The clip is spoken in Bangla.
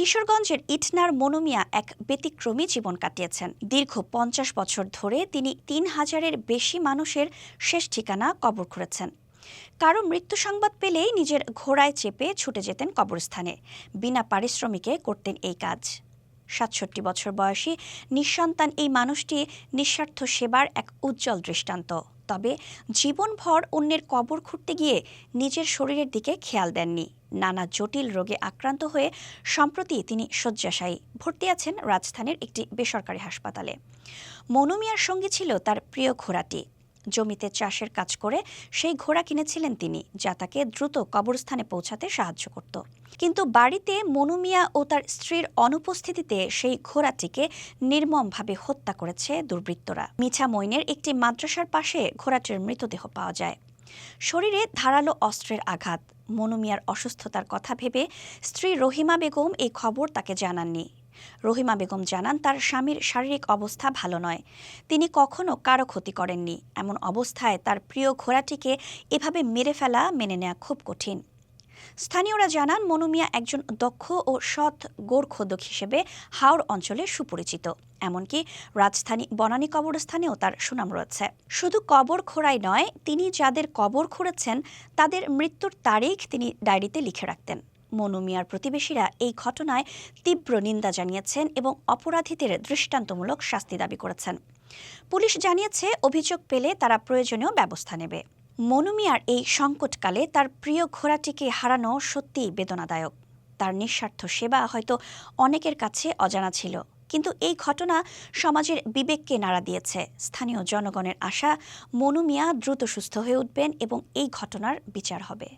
কিশোরগঞ্জের ইটনার মনু মিয়া এক ব্যতিক্রমী জীবন কাটিয়েছেন। দীর্ঘ ৫০ বছর ধরে তিনি ৩,০০০-এর বেশি মানুষের শেষ ঠিকানা কবর খুঁড়েছেন। কারো মৃত্যু সংবাদ পেলেই নিজের ঘোড়ায় চেপে ছুটে যেতেন কবরস্থানে। বিনা পারিশ্রমিকে করতেন এই কাজ। ৬৭ বছর বয়সী নিঃসন্তান এই মানুষটি নিঃস্বার্থ সেবার এক উজ্জ্বল দৃষ্টান্ত। তবে জীবনভর অন্যের কবর খুঁড়তে গিয়ে নিজের শরীরের দিকে খেয়াল দেননি। নানা জটিল রোগে আক্রান্ত হয়ে সম্প্রতি তিনি শয্যাশায়ী। ভর্তি আছেন রাজধানীর একটি বেসরকারি হাসপাতালে। মনু মিয়ার সঙ্গী ছিল তার প্রিয় ঘোড়াটি। জমিতে চাষের কাজ করে সেই ঘোড়া কিনেছিলেন তিনি, যা তাকে দ্রুত কবরস্থানে পৌঁছাতে সাহায্য করত। কিন্তু বাড়িতে মনু মিয়া ও তার স্ত্রীর অনুপস্থিতিতে সেই ঘোড়াটিকে নির্মমভাবে হত্যা করেছে দুর্বৃত্তরা। মিঠামইনের একটি মাদ্রাসার পাশে ঘোড়াটির মৃতদেহ পাওয়া যায়। শরীরে ধারালো অস্ত্রের আঘাত। মনু মিয়ার অসুস্থতার কথা ভেবে স্ত্রী রহিমা বেগম এই খবর তাকে জানাননি। রহিমা বেগম জানান, তার স্বামীর শারীরিক অবস্থা ভালো নয়। তিনি কখনো কারো ক্ষতি করেননি। এমন অবস্থায় তার প্রিয় ঘোড়াটিকে এভাবে মেরে ফেলা মেনে নেওয়া খুব কঠিন। স্থানীয়রা জানান, মনু মিয়া একজন দক্ষ ও সৎ গোরখোদক হিসেবে হাওর অঞ্চলে সুপরিচিত। এমনকি রাজধানী বনানী কবরস্থানেও তার সুনাম রয়েছে। শুধু কবর খোঁড়াই নয়, তিনি যাদের কবর খুঁড়েছেন তাদের মৃত্যুর তারিখ তিনি ডায়েরিতে লিখে রাখতেন। মনু মিয়ার প্রতিবেশীরা এই ঘটনায় তীব্র নিন্দা জানিয়েছেন এবং অপরাধীদের দৃষ্টান্তমূলক শাস্তি দাবি করেছেন। পুলিশ জানিয়েছে, অভিযোগ পেলে তারা প্রয়োজনীয় ব্যবস্থা নেবে। মনু মিয়ার এই সংকটকালে তার প্রিয় ঘোড়াটিকে হারানো সত্যিই বেদনাদায়ক। তার নিঃস্বার্থ সেবা হয়তো অনেকের কাছে অজানা ছিল, কিন্তু এই ঘটনা সমাজের বিবেককে নাড়া দিয়েছে। স্থানীয় জনগণের আশা, মনু মিয়া দ্রুত সুস্থ হয়ে উঠবেন এবং এই ঘটনার বিচার হবে।